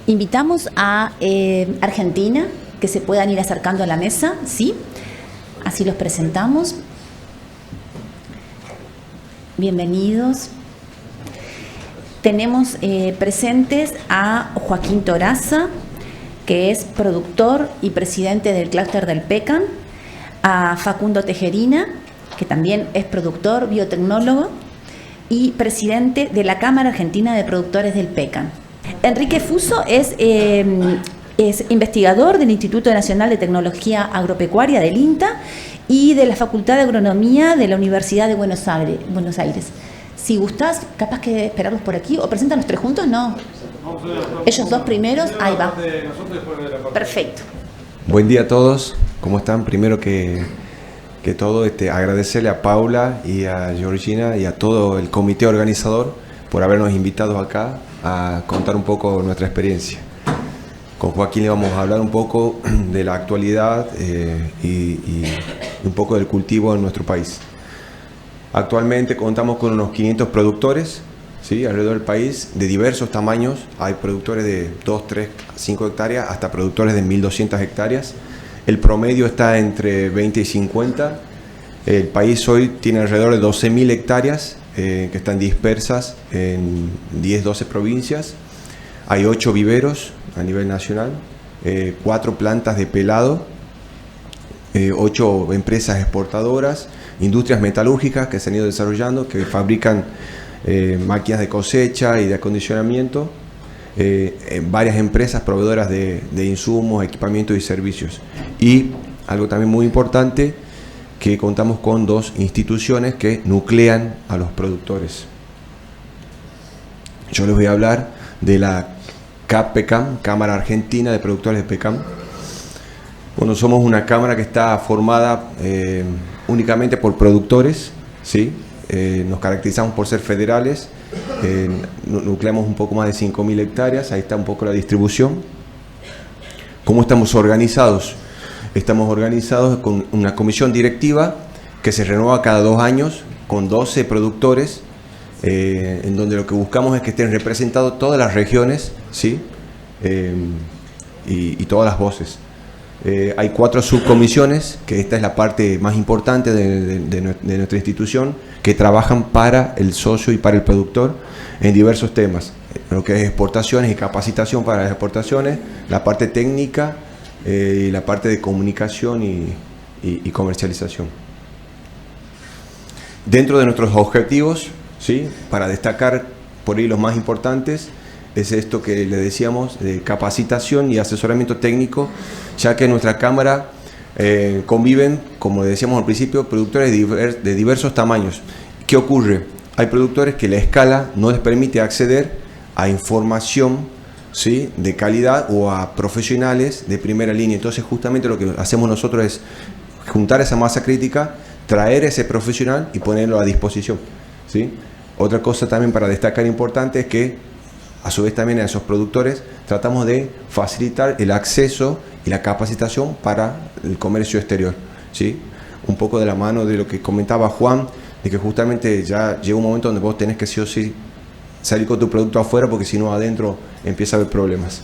Invitamos a Argentina, que se puedan ir acercando a la mesa, ¿sí? Así los presentamos. Bienvenidos. Tenemos presentes a Joaquín Toraza, que es productor y presidente del clúster del PECAM, a Facundo Tejerina, que también es productor, biotecnólogo y presidente de la Cámara Argentina de Productores del PECAM. Enrique Fuso es investigador del Instituto Nacional de Tecnología Agropecuaria del INTA y de la Facultad de Agronomía de la Universidad de Buenos Aires. Si gustás, capaz que esperarlos por aquí, o presentan los tres juntos, ¿no? Ellos dos primeros, ahí va. Perfecto. Buen día a todos, ¿cómo están? Primero que todo, agradecerle a Paula y a Georgina y a todo el comité organizador por habernos invitado acá a contar un poco nuestra experiencia. Con Joaquín le vamos a hablar un poco de la actualidad y un poco del cultivo en nuestro país. Actualmente contamos con unos 500 productores, ¿sí?, alrededor del país, de diversos tamaños. Hay productores de 2, 3, 5 hectáreas hasta productores de 1.200 hectáreas. El promedio está entre 20 y 50. El país hoy tiene alrededor de 12.000 hectáreas que están dispersas en 10, 12 provincias. Hay 8 viveros a nivel nacional, 4 plantas de pelado, 8 empresas exportadoras, industrias metalúrgicas que se han ido desarrollando, que fabrican máquinas de cosecha y de acondicionamiento, varias empresas proveedoras de insumos, equipamientos y servicios. Y algo también muy importante, que contamos con 2 instituciones que nuclean a los productores. Yo les voy a hablar de la CAPECAM, Cámara Argentina de Productores de PECAM. Bueno, somos una cámara que está formada únicamente por productores, ¿sí? Nos caracterizamos por ser federales, nucleamos un poco más de 5.000 hectáreas, ahí está un poco la distribución. ¿Cómo estamos organizados? Estamos organizados con una comisión directiva que se renueva cada 2 años con 12 productores, en donde lo que buscamos es que estén representados todas las regiones, ¿sí? Y todas las voces. Hay 4 subcomisiones, que esta es la parte más importante de nuestra institución, que trabajan para el socio y para el productor en diversos temas, lo que es exportaciones y capacitación para las exportaciones, la parte técnica y la parte de comunicación y comercialización. Dentro de nuestros objetivos, ¿sí?, para destacar por ahí los más importantes, es esto que le decíamos, de capacitación y asesoramiento técnico, ya que en nuestra cámara conviven, como decíamos al principio, productores de diversos tamaños. ¿Qué ocurre? Hay productores que la escala no les permite acceder a información, ¿sí?, de calidad o a profesionales de primera línea. Entonces, justamente lo que hacemos nosotros es juntar esa masa crítica, traer ese profesional y ponerlo a disposición, ¿sí? Otra cosa también para destacar importante es que a su vez también a esos productores tratamos de facilitar el acceso y la capacitación para el comercio exterior, ¿sí? Un poco de la mano de lo que comentaba Juan, de que justamente ya llega un momento donde vos tenés que sí o sí salir con tu producto afuera, porque si no adentro empieza a haber problemas.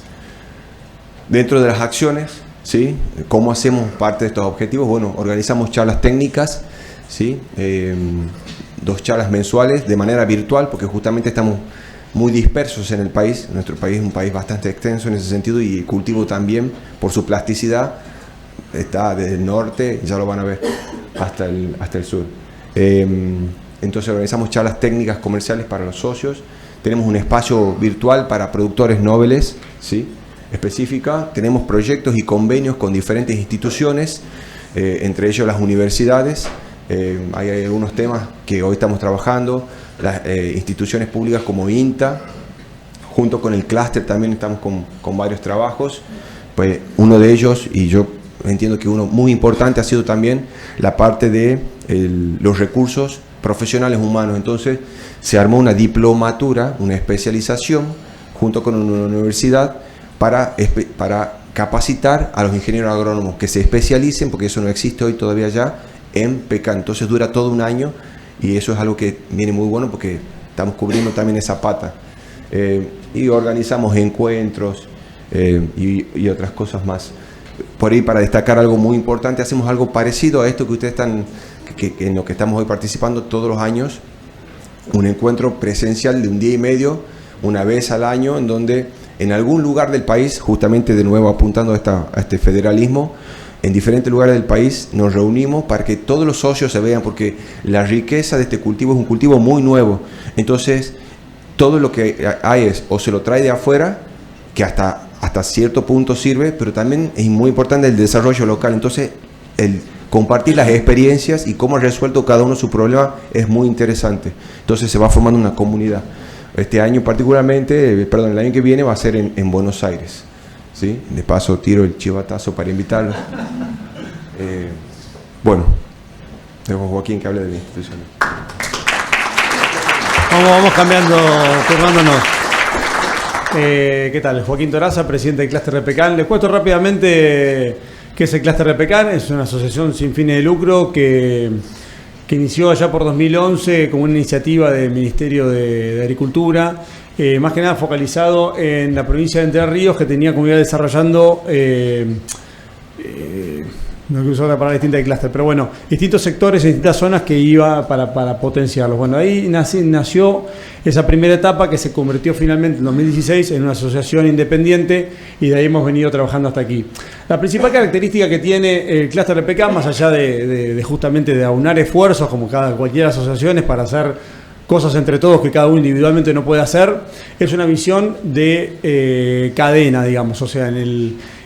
Dentro de las acciones, ¿sí?, ¿cómo hacemos parte de estos objetivos? Bueno, organizamos charlas técnicas, ¿sí?, 2 charlas mensuales de manera virtual, porque justamente estamos muy dispersos en el país. Nuestro país es un país bastante extenso en ese sentido, y el cultivo también, por su plasticidad, está desde el norte, ya lo van a ver, hasta el sur. Entonces organizamos charlas técnicas comerciales para los socios. Tenemos un espacio virtual para productores nobles, ¿sí?, específica. Tenemos proyectos y convenios con diferentes instituciones, entre ellos las universidades. Hay algunos temas que hoy estamos trabajando, las instituciones públicas como INTA, junto con el clúster también estamos con varios trabajos. Pues uno de ellos, y yo entiendo que uno muy importante, ha sido también la parte de los recursos profesionales humanos. Entonces se armó una diplomatura, una especialización, junto con una universidad para capacitar a los ingenieros agrónomos que se especialicen, porque eso no existe hoy todavía ya, en PECAM. Entonces dura todo un año, y eso es algo que viene muy bueno porque estamos cubriendo también esa pata. Y organizamos encuentros, y otras cosas más. Por ahí, para destacar algo muy importante, hacemos algo parecido a esto que ustedes están, en lo que estamos hoy participando todos los años, un encuentro presencial de un día y medio, una vez al año, en donde en algún lugar del país, justamente de nuevo apuntando a este federalismo, en diferentes lugares del país nos reunimos para que todos los socios se vean, porque la riqueza de este cultivo es un cultivo muy nuevo. Entonces, todo lo que hay es, o se lo trae de afuera, que hasta cierto punto sirve, pero también es muy importante el desarrollo local. Entonces, el compartir las experiencias y cómo ha resuelto cada uno su problema es muy interesante. Entonces, se va formando una comunidad. Este año particularmente, el año que viene va a ser en Buenos Aires. ¿Sí? De paso tiro el chivatazo para invitarlos. Bueno, dejo a Joaquín que hable de la institución. Vamos cambiando, turnándonos. ¿Qué tal? Joaquín Toraza, presidente del Clúster Repecan. Les cuento rápidamente qué es el Clúster Repecan. Es una asociación sin fines de lucro que inició allá por 2011 como una iniciativa del Ministerio de Agricultura, más que nada focalizado en la provincia de Entre Ríos, que tenía como iba desarrollando, no quiero usar la palabra distinta de clúster, pero bueno, distintos sectores en distintas zonas que iba para potenciarlos. Bueno, ahí nació esa primera etapa que se convirtió finalmente en 2016 en una asociación independiente, y de ahí hemos venido trabajando hasta aquí. La principal característica que tiene el Clúster Repecan, más allá de justamente de aunar esfuerzos como cualquier asociación para hacer cosas entre todos que cada uno individualmente no puede hacer, es una visión de cadena, digamos. O sea, en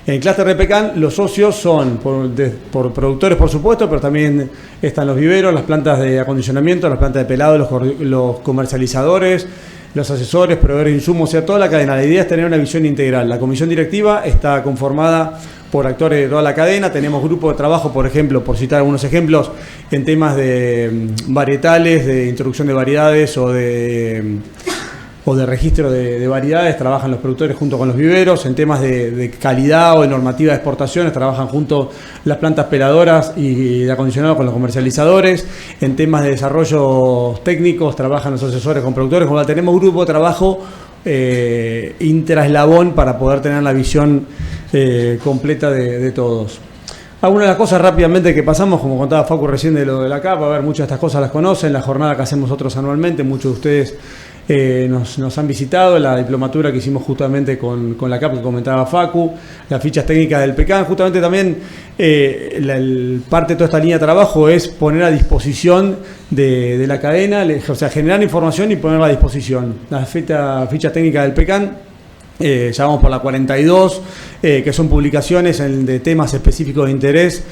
el Clúster Repecan los socios son por productores, por supuesto, pero también están los viveros, las plantas de acondicionamiento, las plantas de pelado, los comercializadores, los asesores, proveedores de insumos, o sea, toda la cadena. La idea es tener una visión integral. La comisión directiva está conformada por actores de toda la cadena. Tenemos grupos de trabajo, por ejemplo, por citar algunos ejemplos, en temas de varietales, de introducción de variedades o de registro de variedades, trabajan los productores junto con los viveros. En temas de calidad o de normativa de exportaciones, trabajan junto las plantas peladoras y de acondicionado con los comercializadores. En temas de desarrollo técnicos, trabajan los asesores con productores. Como tenemos grupo de trabajo intraeslabón para poder tener la visión completa de todos. Algunas de las cosas rápidamente que pasamos, como contaba Facu recién de lo de la CAP, a ver, muchas de estas cosas las conocen. La jornada que hacemos nosotros anualmente, muchos de ustedes nos han visitado. La diplomatura que hicimos justamente con la CAP que comentaba Facu, las fichas técnicas del Pecan. Justamente también parte de toda esta línea de trabajo es poner a disposición de la cadena, o sea, generar información y ponerla a disposición. Las fichas técnicas del Pecan, ya vamos por la 42, que son publicaciones de temas específicos de interés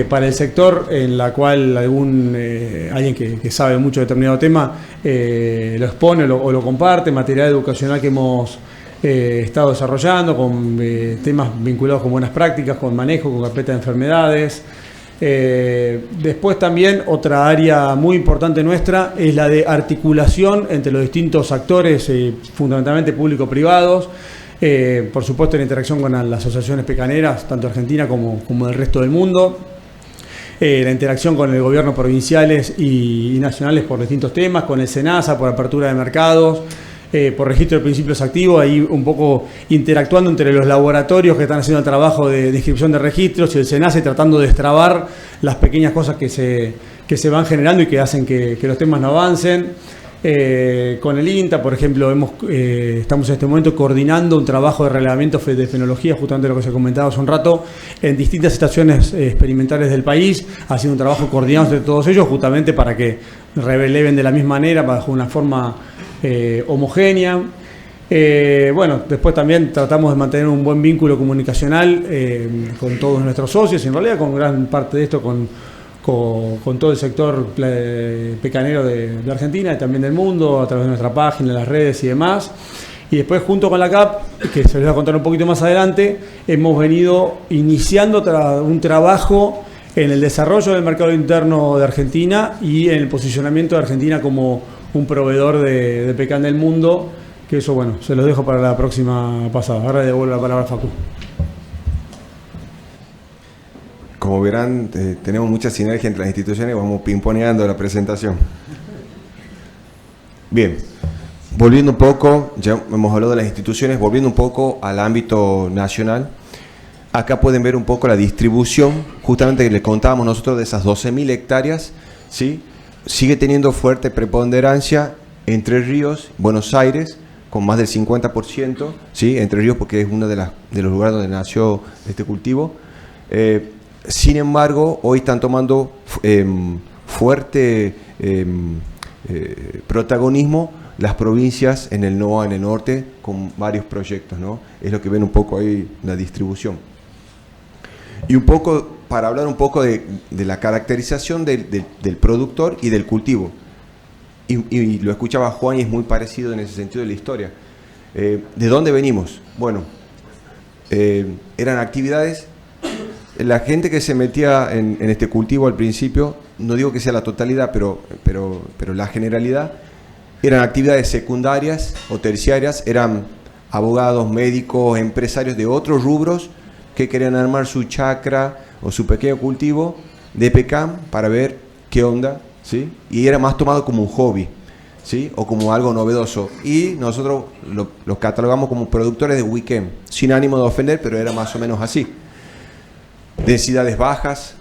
para el sector, en la cual alguien que sabe mucho de determinado tema lo expone o lo comparte, material educacional que hemos estado desarrollando, con temas vinculados con buenas prácticas, con manejo, con carpeta de enfermedades. Después también otra área muy importante nuestra es la de articulación entre los distintos actores, fundamentalmente público-privados. Por supuesto, en interacción con las asociaciones pecaneras, tanto Argentina como del resto del mundo. La interacción con el gobierno provinciales y nacionales por distintos temas, con el SENASA por apertura de mercados, por registro de principios activos, ahí un poco interactuando entre los laboratorios que están haciendo el trabajo de inscripción de registros y el SENASA, tratando de destrabar las pequeñas cosas que se van generando y que hacen que los temas no avancen. Con el INTA, por ejemplo, estamos en este momento coordinando un trabajo de relevamiento de fenología, justamente lo que se comentaba hace un rato, en distintas estaciones experimentales del país, haciendo un trabajo coordinado entre todos ellos, justamente para que releven de la misma manera, bajo una forma homogénea. Bueno, después también tratamos de mantener un buen vínculo comunicacional con todos nuestros socios, y en realidad con gran parte de esto con todo el sector pecanero de Argentina y también del mundo, a través de nuestra página, las redes y demás. Y después, junto con la CAP, que se les va a contar un poquito más adelante, hemos venido iniciando un trabajo en el desarrollo del mercado interno de Argentina y en el posicionamiento de Argentina como un proveedor de pecan del mundo, que eso, bueno, se los dejo para la próxima pasada. Ahora devuelvo la palabra a Facu. Como verán, tenemos mucha sinergia entre las instituciones y vamos pimponeando la presentación. Bien, volviendo un poco, ya hemos hablado de las instituciones, volviendo un poco al ámbito nacional, acá pueden ver un poco la distribución, justamente que les contábamos nosotros de esas 12.000 hectáreas, ¿sí? Sigue teniendo fuerte preponderancia Entre Ríos, Buenos Aires, con más del 50%, ¿sí? Entre Ríos porque es uno de los lugares donde nació este cultivo. Sin embargo, hoy están tomando fuerte protagonismo las provincias en el NOA, en el norte, con varios proyectos, ¿no? Es lo que ven un poco ahí la distribución. Y un poco, para hablar un poco de la caracterización del productor y del cultivo. Y lo escuchaba Juan y es muy parecido en ese sentido de la historia. ¿De dónde venimos? Bueno, eran actividades. La gente que se metía en este cultivo al principio, no digo que sea la totalidad, pero la generalidad, eran actividades secundarias o terciarias, eran abogados, médicos, empresarios de otros rubros que querían armar su chacra o su pequeño cultivo de pecan para ver qué onda, ¿sí? Y era más tomado como un hobby, ¿sí? O como algo novedoso. Y nosotros los catalogamos como productores de weekend, sin ánimo de ofender, pero era más o menos así. Densidades bajas,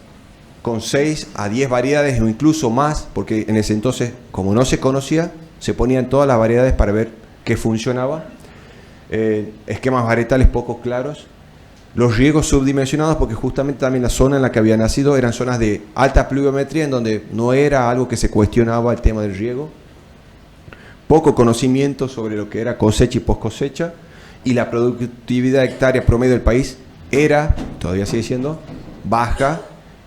con 6 a 10 variedades o incluso más, porque en ese entonces, como no se conocía, se ponían todas las variedades para ver qué funcionaba. Esquemas varietales poco claros. Los riegos subdimensionados, porque justamente también la zona en la que había nacido eran zonas de alta pluviometría, en donde no era algo que se cuestionaba el tema del riego. Poco conocimiento sobre lo que era cosecha y post cosecha, y la productividad hectárea promedio del país era, todavía sigue siendo, baja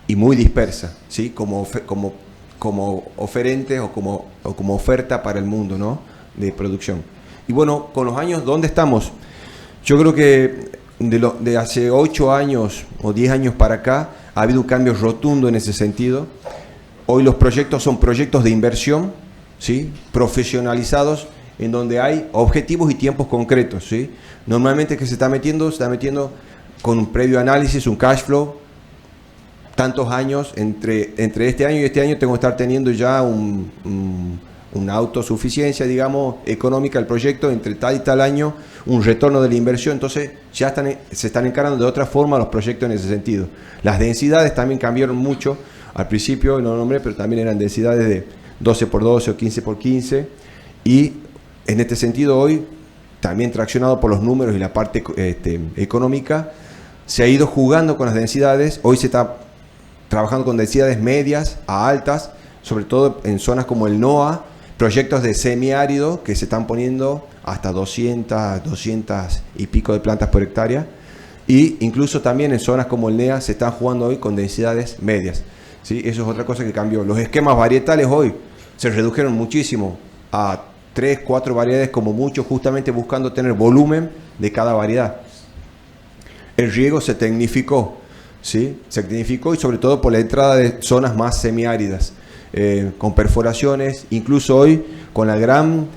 y muy dispersa, ¿sí? Como oferente o como oferta para el mundo, ¿no? De producción. Y bueno, con los años, ¿dónde estamos? Yo creo que de hace 8 años o 10 años para acá ha habido un cambio rotundo en ese sentido. Hoy los proyectos son proyectos de inversión, ¿sí? Profesionalizados, en donde hay objetivos y tiempos concretos, ¿sí? Normalmente que se está metiendo con un previo análisis, un cash flow, tantos años, entre este año y este año tengo que estar teniendo ya una autosuficiencia, digamos, económica del proyecto, entre tal y tal año, un retorno de la inversión. Entonces ya se están encarando de otra forma los proyectos en ese sentido. Las densidades también cambiaron mucho. Al principio, no lo nombré, pero también eran densidades de 12x12 o 15x15. Y en este sentido hoy, también traccionado por los números y la parte económica, se ha ido jugando con las densidades. Hoy se está trabajando con densidades medias a altas, sobre todo en zonas como el NOA, proyectos de semiárido que se están poniendo hasta 200 y pico de plantas por hectárea, y incluso también en zonas como el NEA se están jugando hoy con densidades medias, ¿sí? Eso es otra cosa que cambió. Los esquemas varietales hoy se redujeron muchísimo a 3, 4 variedades como mucho, justamente buscando tener volumen de cada variedad. El riego se tecnificó, ¿sí? Se tecnificó, y sobre todo por la entrada de zonas más semiáridas, con perforaciones, incluso hoy con el gran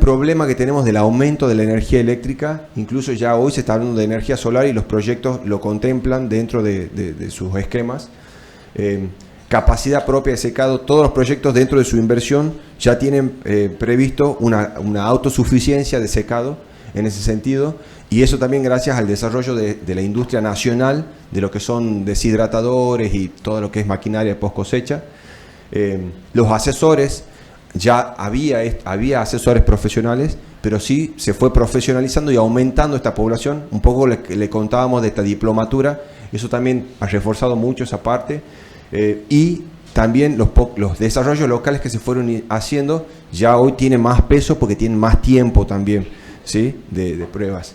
problema que tenemos del aumento de la energía eléctrica. Incluso ya hoy se está hablando de energía solar y los proyectos lo contemplan dentro de sus esquemas. Capacidad propia de secado, todos los proyectos dentro de su inversión ya tienen previsto una autosuficiencia de secado en ese sentido, y eso también gracias al desarrollo de la industria nacional, de lo que son deshidratadores y todo lo que es maquinaria de post cosecha. Los asesores, ya había asesores profesionales, pero sí se fue profesionalizando y aumentando esta población. Un poco le contábamos de esta diplomatura, eso también ha reforzado mucho esa parte, y también los desarrollos locales que se fueron haciendo ya hoy tienen más peso porque tienen más tiempo también, ¿sí? de pruebas.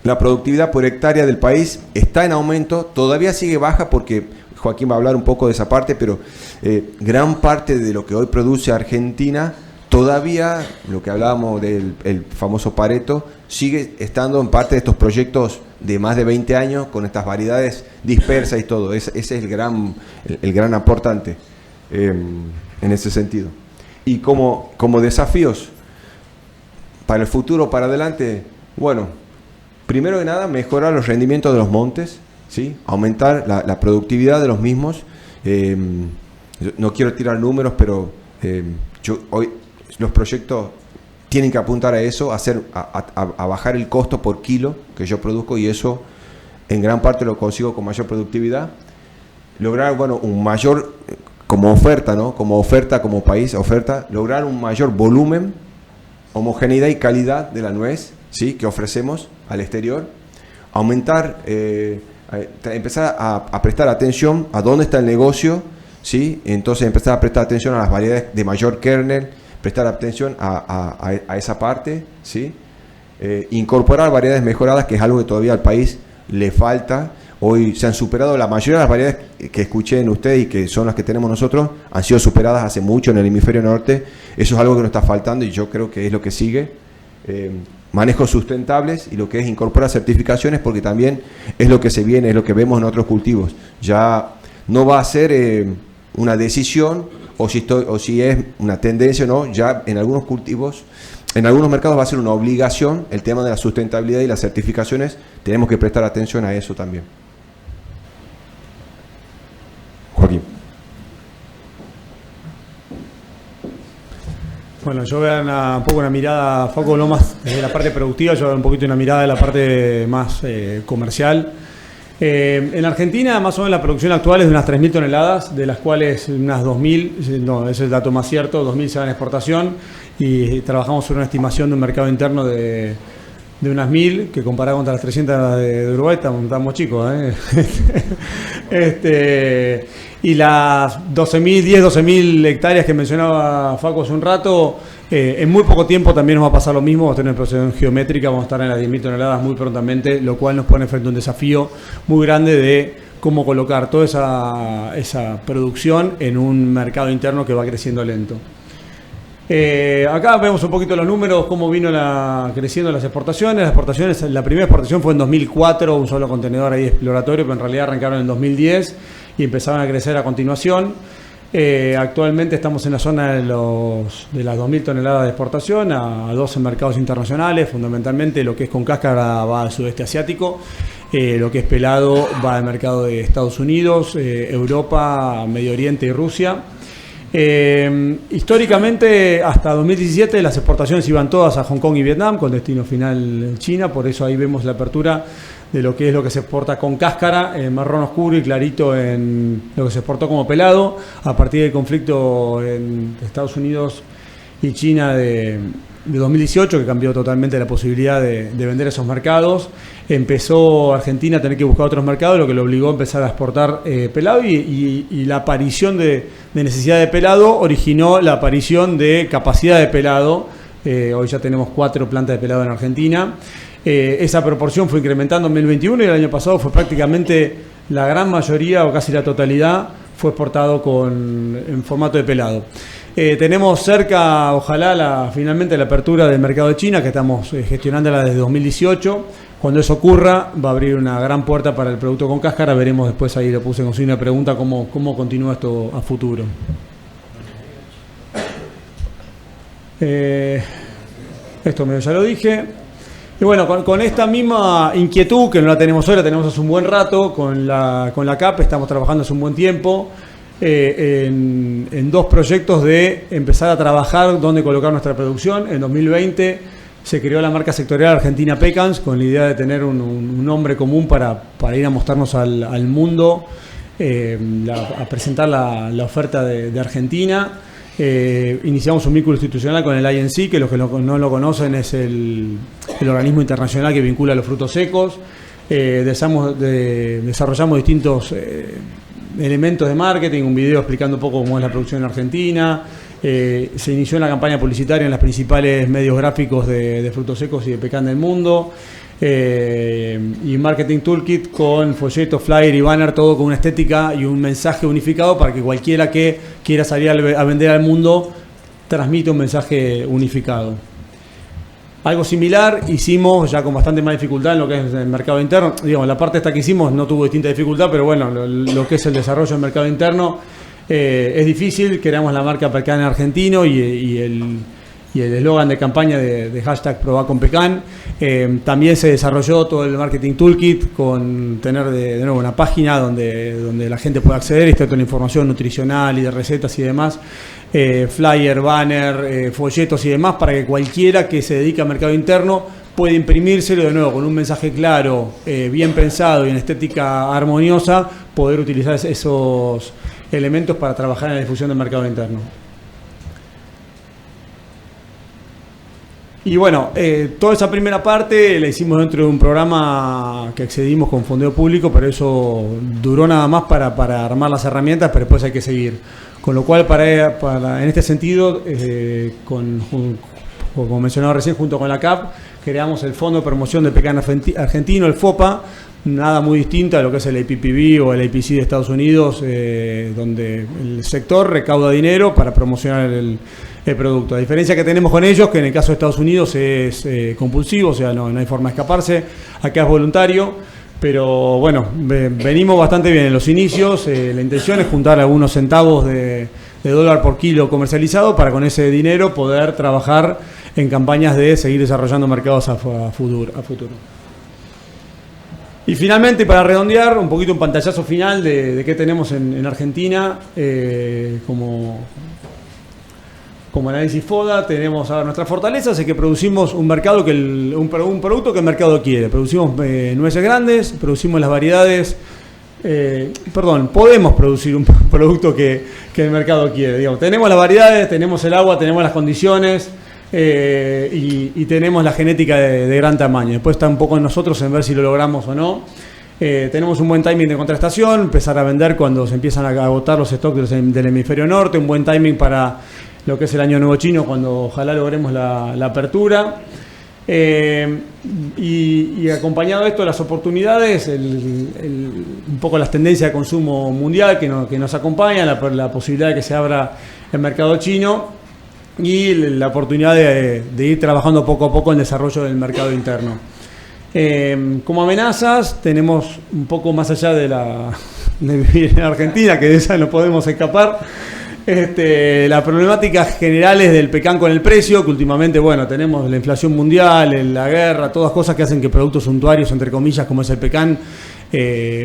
La productividad por hectárea del país está en aumento, todavía sigue baja porque Joaquín va a hablar un poco de esa parte, pero gran parte de lo que hoy produce Argentina, todavía, lo que hablábamos del famoso Pareto, sigue estando en parte de estos proyectos de más de 20 años, con estas variedades dispersas y todo. Ese es el gran aportante en ese sentido. Y como desafíos para el futuro, para adelante, bueno, primero que nada, mejorar los rendimientos de los montes, ¿sí? Aumentar la productividad de los mismos. No quiero tirar números, pero Hoy los proyectos tienen que apuntar a eso, a bajar el costo por kilo que yo produzco, y eso en gran parte lo consigo con mayor productividad. Lograr, bueno, un mayor, como oferta, ¿no? Como país, lograr un mayor volumen, homogeneidad y calidad de la nuez, ¿sí?, que ofrecemos al exterior. Aumentar, empezar a prestar atención a dónde está el negocio, ¿sí? Entonces empezar a prestar atención a las variedades de mayor kernel, prestar atención a esa parte, ¿sí? Incorporar variedades mejoradas, que es algo que todavía al país le falta. Hoy se han superado la mayoría de las variedades que escuché en ustedes y que son las que tenemos nosotros, han sido superadas hace mucho en el hemisferio norte. Eso es algo que nos está faltando y yo creo que es lo que sigue. Manejos sustentables y lo que es incorporar certificaciones, porque también es lo que se viene, es lo que vemos en otros cultivos. Ya no va a ser una decisión o si es una tendencia o no, ya en algunos cultivos, en algunos mercados va a ser una obligación el tema de la sustentabilidad y las certificaciones. Tenemos que prestar atención a eso también. Joaquín. Bueno, yo voy a dar un poco una mirada, Facu, no más desde la parte productiva, yo voy a dar un poquito una mirada de la parte más comercial. En Argentina, más o menos la producción actual es de unas 3.000 toneladas, de las cuales unas 2.000, no, ese es el dato más cierto, 2.000 se dan en exportación, y trabajamos sobre una estimación de un mercado interno de unas 1.000, que comparado contra las 300 de Uruguay estamos chicos, y las 12.000 hectáreas que mencionaba Facu hace un rato, en muy poco tiempo también nos va a pasar lo mismo. Vamos a tener una producción geométrica, vamos a estar en las 10.000 toneladas muy prontamente, lo cual nos pone frente a un desafío muy grande de cómo colocar toda esa producción en un mercado interno que va creciendo lento. Acá vemos un poquito los números, cómo vino creciendo las exportaciones. La primera exportación fue en 2004, un solo contenedor ahí exploratorio, pero en realidad arrancaron en 2010 y empezaron a crecer a continuación. Actualmente estamos en la zona de las 2.000 toneladas de exportación a 12 mercados internacionales. Fundamentalmente lo que es con cáscara va al sudeste asiático, lo que es pelado va al mercado de Estados Unidos, Europa, Medio Oriente y Rusia. Históricamente hasta 2017 las exportaciones iban todas a Hong Kong y Vietnam, con destino final en China. Por eso ahí vemos la apertura de lo que se exporta con cáscara, marrón oscuro y clarito en lo que se exportó como pelado. A partir del conflicto en Estados Unidos y China de 2018, que cambió totalmente la posibilidad de vender esos mercados, empezó Argentina a tener que buscar otros mercados, lo que lo obligó a empezar a exportar pelado, y la aparición de necesidad de pelado originó la aparición de capacidad de pelado. Hoy ya tenemos 4 plantas de pelado en Argentina. Esa proporción fue incrementando en 2021 y el año pasado fue prácticamente la gran mayoría o casi la totalidad fue exportado en formato de pelado. Tenemos cerca, ojalá, finalmente la apertura del mercado de China, que estamos gestionándola desde 2018. Cuando eso ocurra, va a abrir una gran puerta para el producto con cáscara. Veremos después, ahí lo puse con signo de pregunta, cómo continúa esto a futuro. Esto ya lo dije. Y bueno, con esta misma inquietud, que no la tenemos hoy, la tenemos hace un buen rato, con la CAP estamos trabajando hace un buen tiempo en 2 proyectos de empezar a trabajar dónde colocar nuestra producción. En 2020 se creó la marca sectorial Argentina Pecans, con la idea de tener un nombre común para ir a mostrarnos al mundo, a presentar la oferta de Argentina. Iniciamos un vínculo institucional con el INC, que los que no lo conocen es el organismo internacional que vincula los frutos secos. Desarrollamos distintos elementos de marketing, un video explicando un poco cómo es la producción en Argentina. Se inició una campaña publicitaria en los principales medios gráficos de frutos secos y de pecan del mundo. Y Marketing Toolkit con folleto, flyer y banner, todo con una estética y un mensaje unificado para que cualquiera que quiera salir a vender al mundo transmita un mensaje unificado. Algo similar hicimos ya con bastante más dificultad en lo que es el mercado interno. Digamos, la parte esta que hicimos no tuvo distinta dificultad, pero bueno, lo que es el desarrollo del mercado interno es difícil. Creamos la marca Pecan argentino y y el eslogan de campaña de hashtag Probá con Pecan. También se desarrolló todo el Marketing Toolkit con tener de nuevo una página donde la gente pueda acceder y está toda la información nutricional y de recetas y demás. Flyer, banner, folletos y demás para que cualquiera que se dedique al mercado interno pueda imprimírselo de nuevo con un mensaje claro, bien pensado y en estética armoniosa, poder utilizar esos elementos para trabajar en la difusión del mercado interno. Y bueno, toda esa primera parte la hicimos dentro de un programa que accedimos con fondeo público, pero eso duró nada más para armar las herramientas, pero después hay que seguir. Con lo cual, en este sentido, como mencionaba recién, junto con la CAP, creamos el Fondo de Promoción de Pecan Argentino, el FOPA, nada muy distinto a lo que es el APPB o el APC de Estados Unidos, donde el sector recauda dinero para promocionar el producto. La diferencia que tenemos con ellos, que en el caso de Estados Unidos es compulsivo, o sea, no hay forma de escaparse, acá es voluntario. Pero bueno, venimos bastante bien en los inicios. La intención es juntar algunos centavos de dólar por kilo comercializado para con ese dinero poder trabajar en campañas de seguir desarrollando mercados a futuro. Y finalmente, para redondear, un poquito un pantallazo final de qué tenemos en Argentina como análisis FODA. Tenemos ahora nuestras fortalezas, es que producimos un mercado un producto que el mercado quiere. Producimos nueces grandes, producimos las variedades, podemos producir un producto que el mercado quiere. Digamos, tenemos las variedades, tenemos el agua, tenemos las condiciones y tenemos la genética de gran tamaño. Después está un poco en nosotros en ver si lo logramos o no. Tenemos un buen timing de contrastación, empezar a vender cuando se empiezan a agotar los stocks del hemisferio norte, un buen timing para lo que es el año nuevo chino, cuando ojalá logremos la apertura. Y acompañado de esto, las oportunidades, un poco las tendencias de consumo mundial que nos acompañan, la posibilidad de que se abra el mercado chino y la oportunidad de ir trabajando poco a poco en el desarrollo del mercado interno. Como amenazas, tenemos un poco más allá de vivir en Argentina, que de esa no podemos escapar. Las problemáticas generales del pecan con el precio, que últimamente, bueno, tenemos la inflación mundial, la guerra, todas cosas que hacen que productos suntuarios, entre comillas, como es el pecan,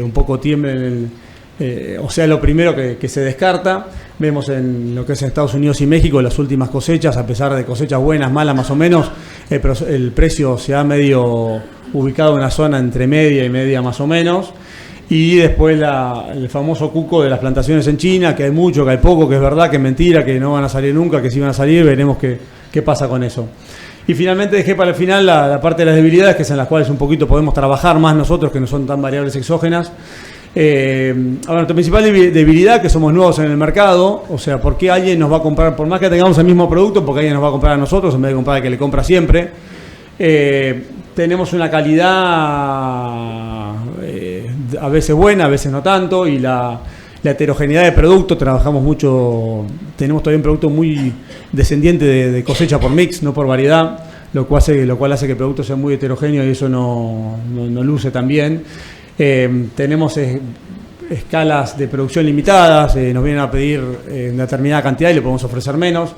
un poco tiemblen, o sea, lo primero que se descarta. Vemos en lo que es Estados Unidos y México las últimas cosechas, a pesar de cosechas buenas, malas más o menos, el precio se ha medio ubicado en una zona entre media y media más o menos. Y después el famoso cuco de las plantaciones en China, que hay mucho, que hay poco, que es verdad, que es mentira, que no van a salir nunca, que sí van a salir, veremos qué pasa con eso. Y finalmente dejé para el final la parte de las debilidades, que es en las cuales un poquito podemos trabajar más nosotros, que no son tan variables exógenas. Ahora, nuestra principal debilidad, que somos nuevos en el mercado, o sea, ¿por qué alguien nos va a comprar, por más que tengamos el mismo producto, porque alguien nos va a comprar a nosotros en vez de comprar al que le compra siempre? Tenemos una calidad a veces buena, a veces no tanto, y la heterogeneidad de producto, trabajamos mucho, tenemos todavía un producto muy descendiente de cosecha por mix, no por variedad, lo cual hace que el producto sea muy heterogéneo y eso no luce tan bien. Tenemos escalas de producción limitadas, nos vienen a pedir una determinada cantidad y le podemos ofrecer menos,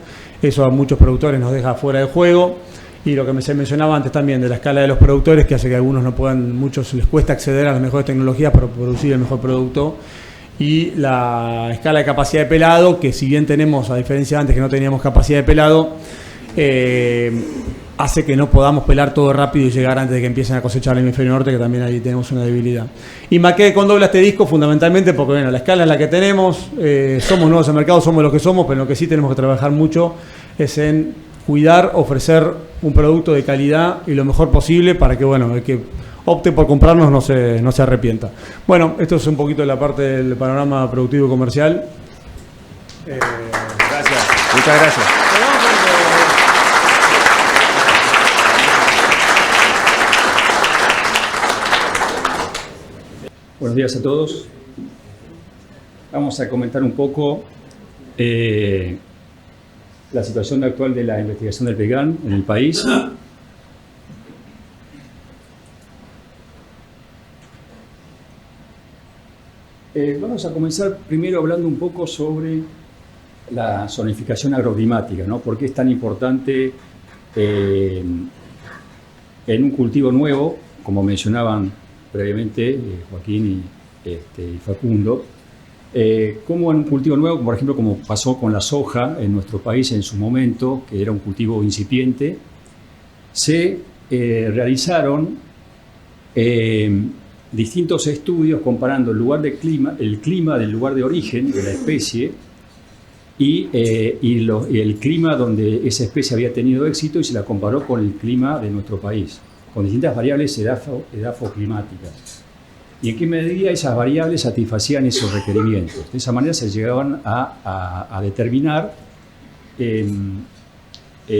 eso a muchos productores nos deja fuera de juego. Y lo que se mencionaba antes también de la escala de los productores, que hace que a algunos no puedan, muchos les cuesta acceder a las mejores tecnologías para producir el mejor producto. Y la escala de capacidad de pelado, que si bien tenemos, a diferencia de antes que no teníamos capacidad de pelado, hace que no podamos pelar todo rápido y llegar antes de que empiecen a cosechar el hemisferio norte, que también ahí tenemos una debilidad. Y marqué con doble este disco fundamentalmente porque, bueno, la escala es la que tenemos, somos nuevos en el mercado, somos lo que somos, pero en lo que sí tenemos que trabajar mucho es en cuidar, ofrecer un producto de calidad y lo mejor posible para que, bueno, el que opte por comprarnos no se arrepienta. Bueno, esto es un poquito de la parte del panorama productivo y comercial. Gracias, muchas gracias. Buenos días a todos. Vamos a comentar un poco la situación actual de la investigación del pecan en el país. Vamos a comenzar primero hablando un poco sobre la zonificación agroclimática, ¿no? ¿Por qué es tan importante en un cultivo nuevo, como mencionaban previamente Joaquín y Facundo? Como en un cultivo nuevo, por ejemplo, como pasó con la soja en nuestro país en su momento, que era un cultivo incipiente, se realizaron distintos estudios comparando el clima del lugar de origen de la especie y el clima donde esa especie había tenido éxito, y se la comparó con el clima de nuestro país, con distintas variables edafoclimáticas. Y en qué medida esas variables satisfacían esos requerimientos. De esa manera se llegaban a determinar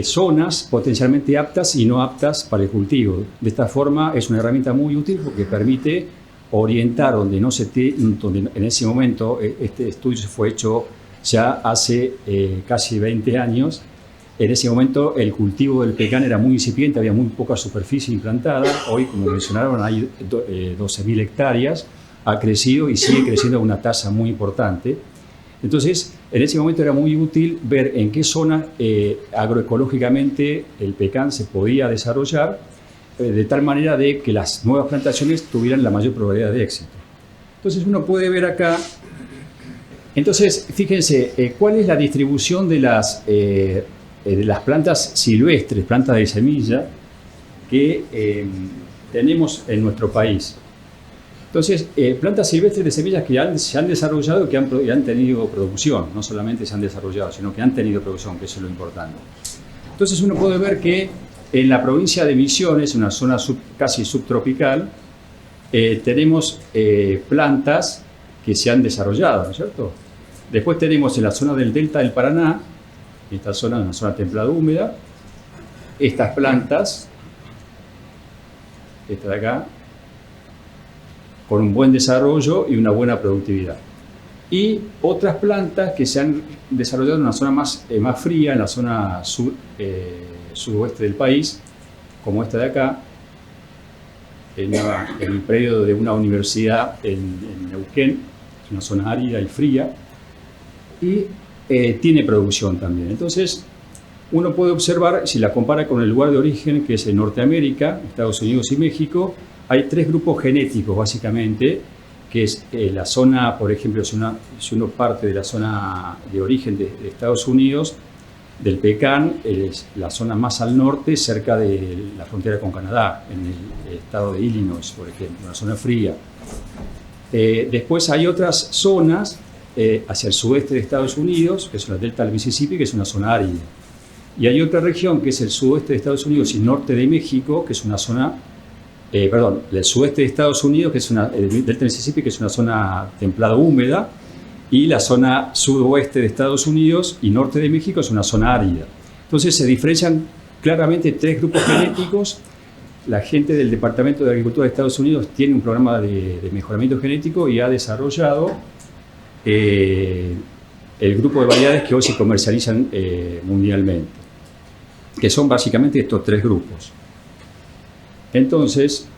zonas potencialmente aptas y no aptas para el cultivo. De esta forma es una herramienta muy útil porque permite orientar donde en ese momento, este estudio fue hecho ya hace casi 20 años. En ese momento el cultivo del pecan era muy incipiente, había muy poca superficie implantada. Hoy, como mencionaron, hay 12.000 hectáreas, ha crecido y sigue creciendo a una tasa muy importante. Entonces, en ese momento era muy útil ver en qué zona agroecológicamente el pecan se podía desarrollar, de tal manera de que las nuevas plantaciones tuvieran la mayor probabilidad de éxito. Entonces uno puede ver acá, entonces fíjense, cuál es la distribución de las plantas silvestres, plantas de semilla, que tenemos en nuestro país. Entonces, plantas silvestres de semillas que se han desarrollado y que han tenido producción, no solamente se han desarrollado, sino que han tenido producción, que eso es lo importante. Entonces uno puede ver que en la provincia de Misiones, una zona casi subtropical, tenemos plantas que se han desarrollado, ¿no es cierto? Después tenemos en la zona del delta del Paraná, esta zona es una zona templada húmeda, estas plantas, esta de acá, con un buen desarrollo y una buena productividad. Y otras plantas que se han desarrollado en una zona más fría, en la zona suroeste del país, como esta de acá, en el predio de una universidad en Neuquén, es una zona árida y fría, y tiene producción también. Entonces, uno puede observar, si la compara con el lugar de origen, que es en Norteamérica, Estados Unidos y México, hay tres grupos genéticos, básicamente, que es la zona, por ejemplo, si uno parte de la zona de origen de Estados Unidos, del pecan, es la zona más al norte, cerca de la frontera con Canadá, en el estado de Illinois, por ejemplo, una zona fría. Después hay otras zonas hacia el sudeste de Estados Unidos, que es la delta del Mississippi, que es una zona árida. Y hay otra región, que es el sudeste de Estados Unidos y norte de México, que es una zona el sudeste de Estados Unidos, que es el delta del Mississippi, que es una zona templada húmeda, y la zona sudoeste de Estados Unidos y norte de México es una zona árida. Entonces se diferencian claramente tres grupos genéticos. La gente del Departamento de Agricultura de Estados Unidos tiene un programa de mejoramiento genético y ha desarrollado el grupo de variedades que hoy se comercializan mundialmente, que son básicamente estos tres grupos. Entonces,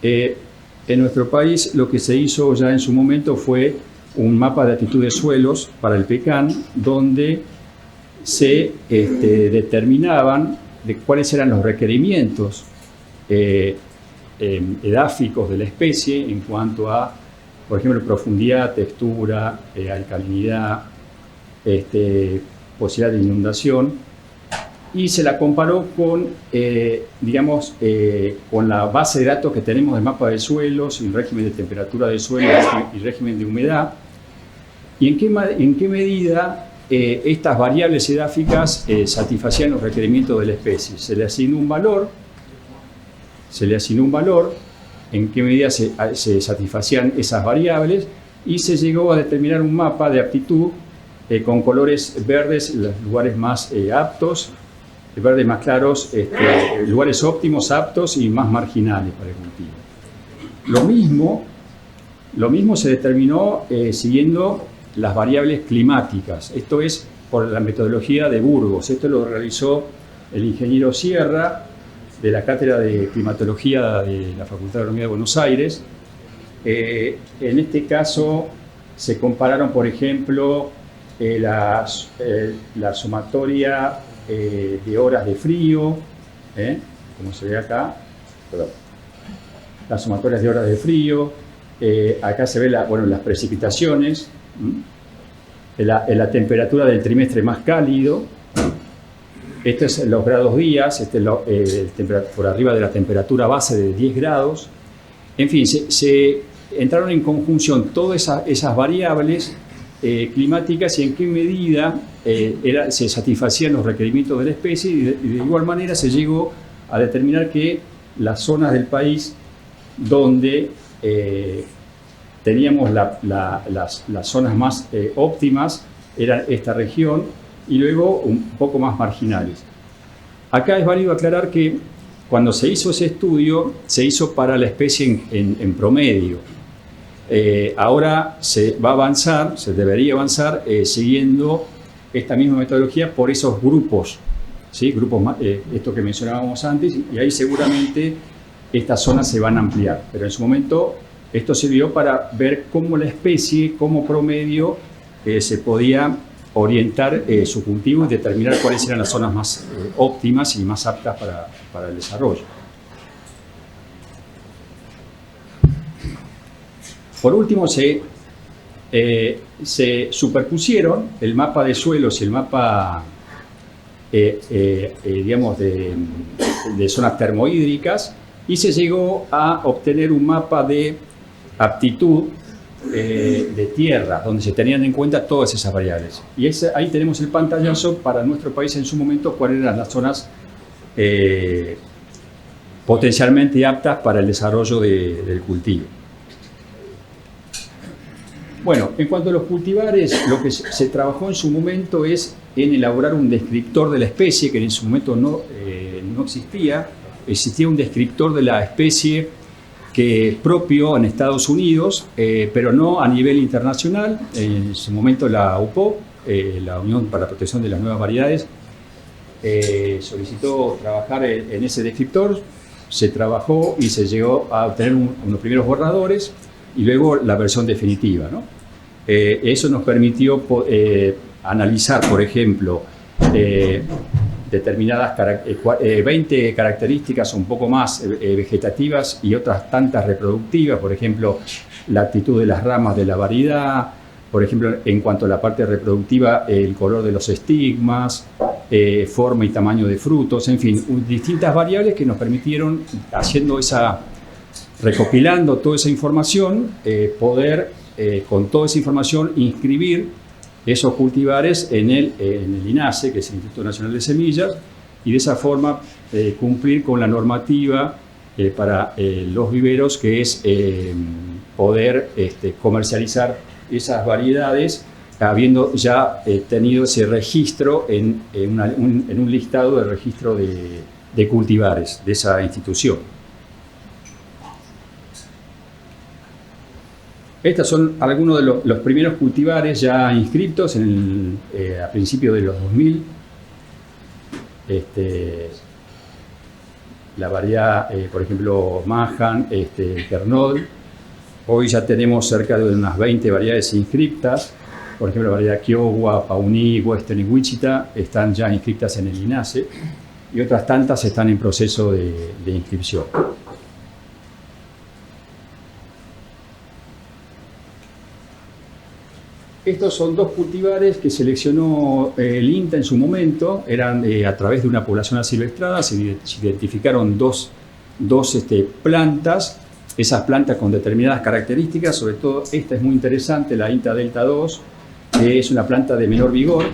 en nuestro país lo que se hizo ya en su momento fue un mapa de aptitud de suelos para el pecan, donde se determinaban de cuáles eran los requerimientos edáficos de la especie en cuanto a, por ejemplo, profundidad, textura, alcalinidad, posibilidad de inundación, y se la comparó con, con la base de datos que tenemos del mapa de suelos, y régimen de temperatura de suelo y régimen de humedad, y en qué medida estas variables edáficas satisfacían los requerimientos de la especie. Se le asignó un valor, en qué medida se satisfacían esas variables, y se llegó a determinar un mapa de aptitud con colores verdes, los lugares más aptos, verdes más claros, lugares óptimos, aptos y más marginales para el cultivo. Lo mismo se determinó siguiendo las variables climáticas. Esto es por la metodología de Burgos. Esto lo realizó el ingeniero Sierra, de la Cátedra de Climatología de la Facultad de Agronomía de Buenos Aires. En este caso se compararon, por ejemplo, la sumatoria de horas de frío, como se ve acá, perdón, las sumatorias de horas de frío, acá se ve las precipitaciones, la temperatura del trimestre más cálido, estos son los grados días, por arriba de la temperatura base de 10 grados. En fin, se entraron en conjunción todas esas variables climáticas y en qué medida se satisfacían los requerimientos de la especie, y de igual manera se llegó a determinar que las zonas del país donde teníamos las zonas más óptimas eran esta región, y luego un poco más marginales. Acá es válido aclarar que cuando se hizo ese estudio, se hizo para la especie en promedio. Ahora se va a avanzar, se debería avanzar siguiendo esta misma metodología por esos grupos, ¿sí? Grupos, esto que mencionábamos antes, y ahí seguramente estas zonas se van a ampliar. Pero en su momento esto sirvió para ver cómo la especie, como promedio, se podía orientar su cultivo y determinar cuáles eran las zonas más óptimas y más aptas para el desarrollo. Por último, se superpusieron el mapa de suelos y el mapa digamos de zonas termohídricas, y se llegó a obtener un mapa de aptitud de tierra, donde se tenían en cuenta todas esas variables. Y ahí tenemos el pantallazo para nuestro país en su momento, cuáles eran las zonas potencialmente aptas para el desarrollo del cultivo. Bueno, en cuanto a los cultivares, lo que se trabajó en su momento es en elaborar un descriptor de la especie, que en su momento no existía. Existía un descriptor de la especie que es propio en Estados Unidos, pero no a nivel internacional. En su momento la UPOV, la Unión para la Protección de las Nuevas Variedades, solicitó trabajar en ese descriptor. Se trabajó y se llegó a obtener unos primeros borradores y luego la versión definitiva, ¿no? Eso nos permitió analizar, por ejemplo, determinadas 20 características un poco más vegetativas y otras tantas reproductivas, por ejemplo, la actitud de las ramas de la variedad, por ejemplo, en cuanto a la parte reproductiva, el color de los estigmas, forma y tamaño de frutos, en fin, distintas variables que nos permitieron, recopilando toda esa información, poder con toda esa información inscribir esos cultivares en el INASE, que es el Instituto Nacional de Semillas, y de esa forma cumplir con la normativa para los viveros, que es poder comercializar esas variedades, habiendo ya tenido ese registro en un listado de registro de cultivares de esa institución. Estos son algunos de los primeros cultivares ya inscritos a principios de los 2000. La variedad, por ejemplo, Mahan, Kernodle. Hoy ya tenemos cerca de unas 20 variedades inscritas. Por ejemplo, la variedad Kiowa, Pauni, Western y Wichita están ya inscritas en el INASE, y otras tantas están en proceso de inscripción. Estos son dos cultivares que seleccionó el INTA en su momento. Eran a través de una población asilvestrada, se identificaron dos plantas, esas plantas con determinadas características. Sobre todo esta es muy interesante, la INTA Delta 2, que es una planta de menor vigor,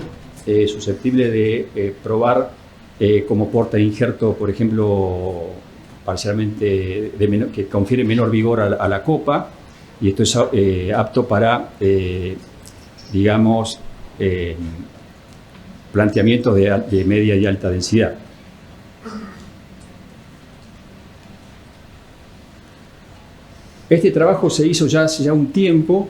susceptible de probar como porta injerto, por ejemplo, parcialmente que confiere menor vigor a la copa, y esto es apto para digamos, planteamientos de media y alta densidad. Este trabajo se hizo ya hace un tiempo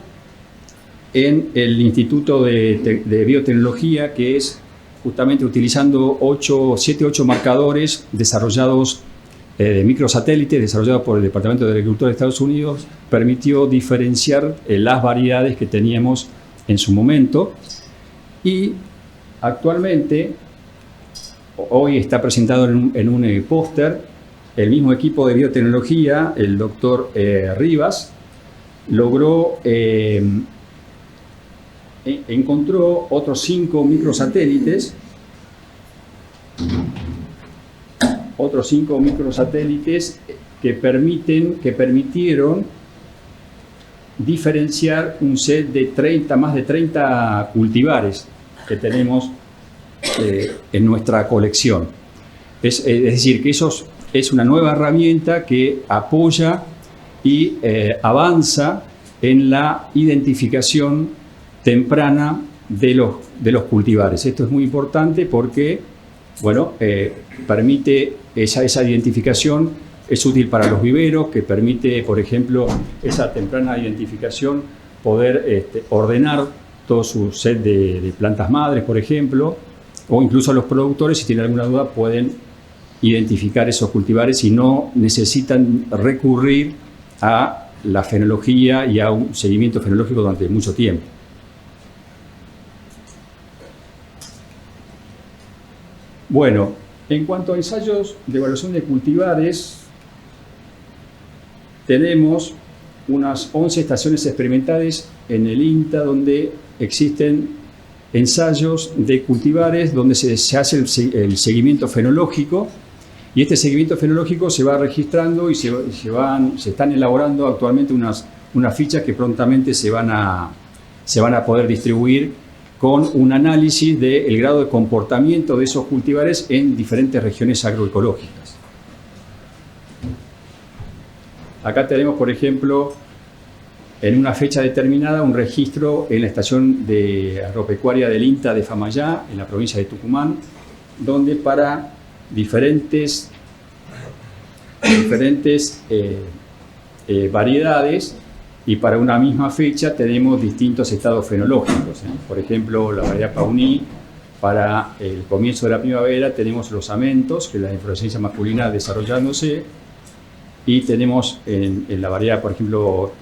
en el Instituto de Biotecnología, que es justamente utilizando 7-8 marcadores desarrollados de microsatélites, desarrollados por el Departamento de Agricultura de Estados Unidos, permitió diferenciar las variedades que teníamos en su momento, Y actualmente, hoy está presentado en un póster, el mismo equipo de biotecnología, el doctor Rivas, logró, encontró otros 5 microsatélites, que permitieron diferenciar un set de más de 30 cultivares que tenemos en nuestra colección. Es decir, que eso es una nueva herramienta que apoya y avanza en la identificación temprana de los cultivares. Esto es muy importante porque, bueno, permite esa identificación, es útil para los viveros, que permite, por ejemplo, esa temprana identificación, poder ordenar todo su set de plantas madres, por ejemplo, o incluso los productores, si tienen alguna duda, pueden identificar esos cultivares y no necesitan recurrir a la fenología y a un seguimiento fenológico durante mucho tiempo. Bueno, en cuanto a ensayos de evaluación de cultivares, tenemos unas 11 estaciones experimentales en el INTA donde existen ensayos de cultivares donde se hace el seguimiento fenológico, y este seguimiento fenológico se va registrando y se están elaborando actualmente unas fichas que prontamente se van a poder distribuir con un análisis del grado de comportamiento de esos cultivares en diferentes regiones agroecológicas. Acá tenemos, por ejemplo, en una fecha determinada, un registro en la estación de agropecuaria del INTA de Famayá, en la provincia de Tucumán, donde para diferentes variedades y para una misma fecha tenemos distintos estados fenológicos. Por ejemplo, la variedad Pauní, para el comienzo de la primavera tenemos los amentos, que es la inflorescencia masculina desarrollándose, y tenemos en la variedad, por ejemplo,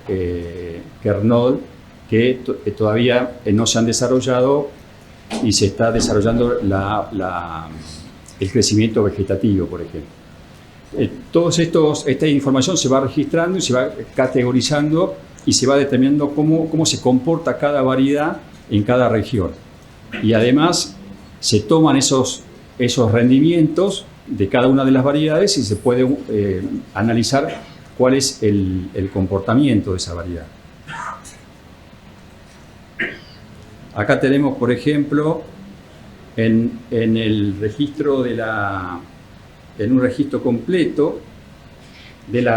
Kernol, que todavía no se han desarrollado y se está desarrollando el crecimiento vegetativo, por ejemplo. Esta información se va registrando y se va categorizando y se va determinando cómo se comporta cada variedad en cada región. Y además se toman esos rendimientos de cada una de las variedades y se puede analizar cuál es el comportamiento de esa variedad. Acá tenemos, por ejemplo, en el registro en un registro completo del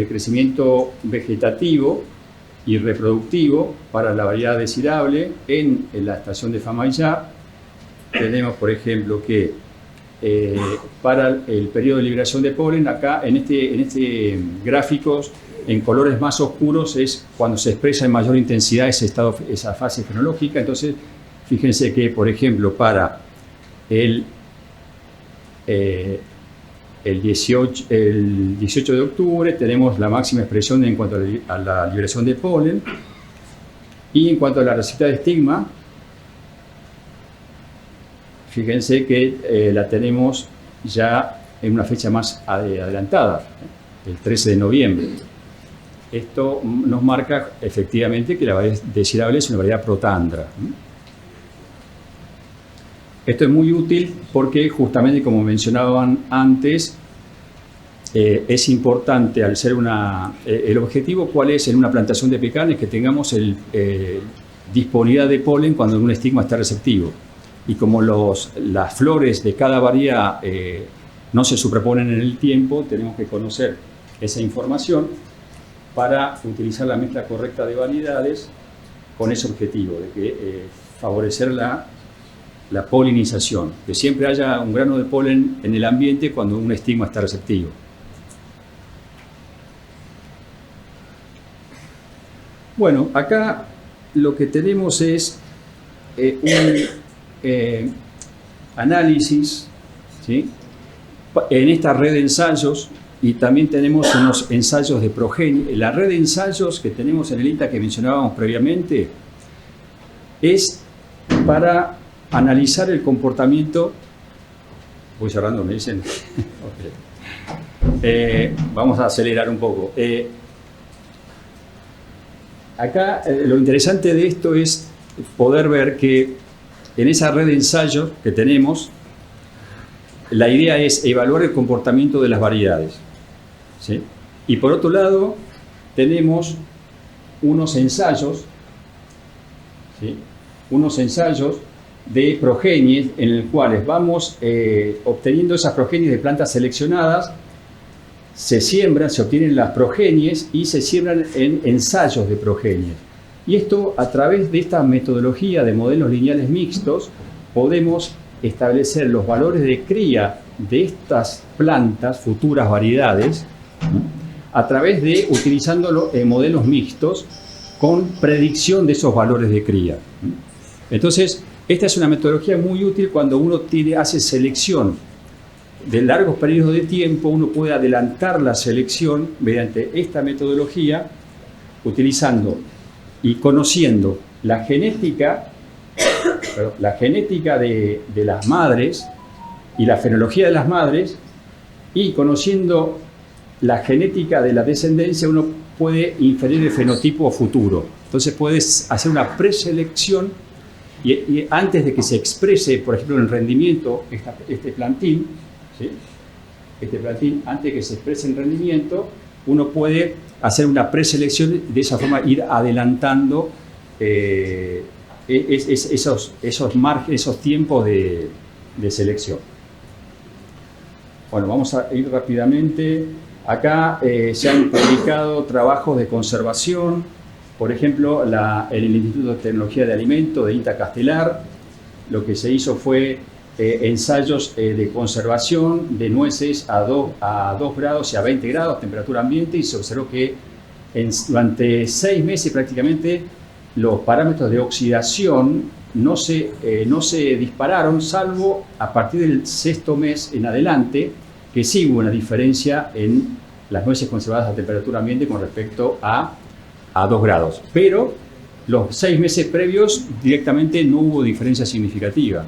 crecimiento vegetativo y reproductivo para la variedad desirable en la estación de Famayá. Tenemos, por ejemplo, que para el periodo de liberación de polen, acá en este gráfico, en colores más oscuros, es cuando se expresa en mayor intensidad esa fase fenológica. Entonces, fíjense que, por ejemplo, para el 18 de octubre tenemos la máxima expresión en cuanto a la liberación de polen, y en cuanto a la receta de estigma, fíjense que la tenemos ya en una fecha más adelantada, el 13 de noviembre. Esto nos marca efectivamente que la variedad desirable es una variedad protandra. Esto es muy útil porque justamente, como mencionaban antes, es importante al ser el objetivo, ¿cuál es en una plantación de pecanes? Que tengamos disponibilidad de polen cuando un estigma está receptivo. Y como las flores de cada variedad no se superponen en el tiempo, tenemos que conocer esa información para utilizar la mezcla correcta de variedades con ese objetivo de favorecer la polinización, que siempre haya un grano de polen en el ambiente cuando un estigma está receptivo. Bueno, acá lo que tenemos es un análisis, ¿sí?, en esta red de ensayos, y también tenemos unos ensayos de progenie. La red de ensayos que tenemos en el INTA que mencionábamos previamente es para analizar el comportamiento. Voy cerrando, me dicen. Okay. Vamos a acelerar un poco. Acá lo interesante de esto es poder ver que en esa red de ensayos que tenemos, la idea es evaluar el comportamiento de las variedades, ¿sí? Y por otro lado, tenemos unos ensayos, ¿sí? Unos ensayos de progenies en los cuales vamos obteniendo esas progenies de plantas seleccionadas, se siembran, se obtienen las progenies y se siembran en ensayos de progenies. Y esto, a través de esta metodología de modelos lineales mixtos, podemos establecer los valores de cría de estas plantas, futuras variedades, a través de utilizando modelos mixtos con predicción de esos valores de cría. Entonces, esta es una metodología muy útil cuando uno hace selección de largos periodos de tiempo. Uno puede adelantar la selección mediante esta metodología, utilizando y conociendo la genética de las madres y la fenología de las madres, y conociendo la genética de la descendencia, uno puede inferir el fenotipo futuro. Entonces puedes hacer una preselección y antes de que se exprese, por ejemplo, en el rendimiento, este plantín, ¿sí? Este plantín, antes de que se exprese en rendimiento, uno puede hacer una preselección, de esa forma ir adelantando esos márgenes, esos tiempos de selección. Bueno, vamos a ir rápidamente. Acá se han publicado trabajos de conservación, por ejemplo, en el Instituto de Tecnología de Alimentos de INTA Castelar. Lo que se hizo fue ensayos de conservación de nueces a 2 grados y a 20 grados, temperatura ambiente, y se observó que durante 6 meses prácticamente los parámetros de oxidación no se dispararon, salvo a partir del 6º mes en adelante, que sí hubo una diferencia en las nueces conservadas a temperatura ambiente con respecto a 2 grados. Pero los 6 meses previos directamente no hubo diferencia significativa.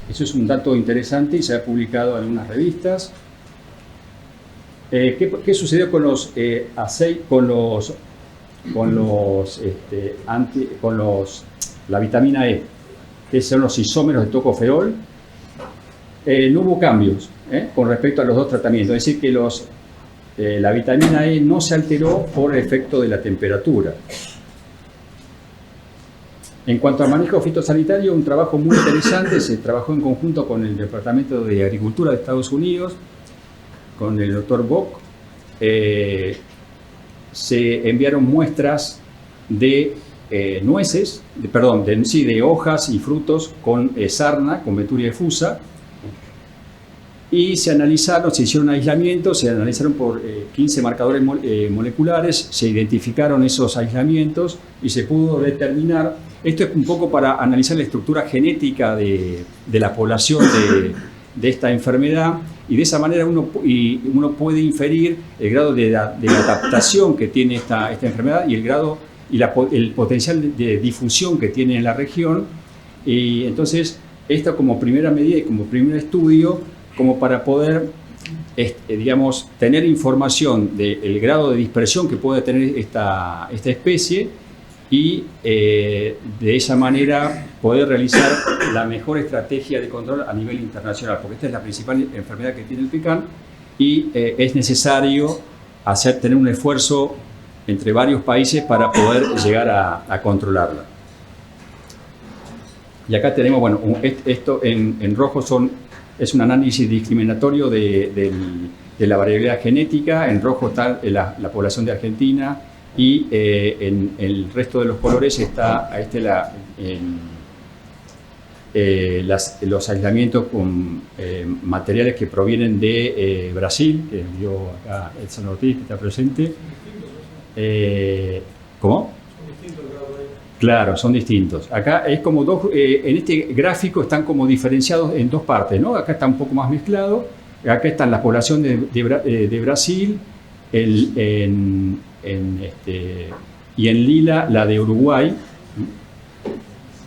Eso es un dato interesante y se ha publicado en unas revistas. ¿Qué sucedió con la vitamina E, que son los isómeros de tocoferol? No hubo cambios con respecto a los 2 tratamientos, es decir, que la vitamina E no se alteró por el efecto de la temperatura. En cuanto al manejo fitosanitario, un trabajo muy interesante, se trabajó en conjunto con el Departamento de Agricultura de Estados Unidos, con el Dr. Bock. Se enviaron muestras de nueces, de hojas y frutos con sarna, con Venturi efusa, y se hicieron aislamientos, se analizaron por 15 marcadores moleculares, se identificaron esos aislamientos y se pudo determinar. Esto es un poco para analizar la estructura genética de la población de esta enfermedad, y de esa manera uno puede inferir el grado de adaptación que tiene esta enfermedad y el grado y el potencial de difusión que tiene en la región. Y entonces, esto como primera medida y como primer estudio, como para poder, tener información del grado de dispersión que puede tener esta especie, y de esa manera poder realizar la mejor estrategia de control a nivel internacional, porque esta es la principal enfermedad que tiene el pecan, y es necesario tener un esfuerzo entre varios países para poder llegar a controlarla. Y acá tenemos, bueno, esto en rojo es un análisis discriminatorio de la variabilidad genética. En rojo está la población de Argentina, y en el resto de los colores está los aislamientos con materiales que provienen de Brasil, que vio acá Edson Ortiz, que está presente. ¿Cómo? Son distintos grados. Claro, son distintos. Acá es como en este gráfico están como diferenciados en 2 partes, ¿no? Acá está un poco más mezclado. Acá está la población de Brasil, y en lila la de Uruguay.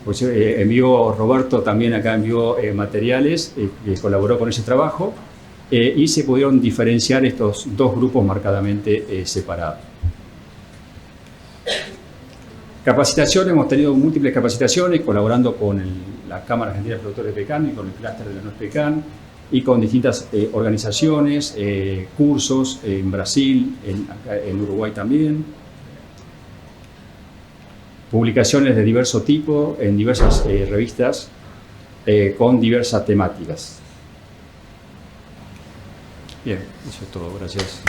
Pues envió Roberto también acá, envió materiales, que colaboró con ese trabajo, y se pudieron diferenciar estos dos grupos marcadamente separados. Capacitación, hemos tenido múltiples capacitaciones colaborando con la Cámara Argentina de Productores de Pecan y con el clúster de la Nuez Pecan y con distintas organizaciones, cursos en Brasil, acá en Uruguay también. Publicaciones de diverso tipo en diversas revistas con diversas temáticas. Bien, eso es todo. Gracias.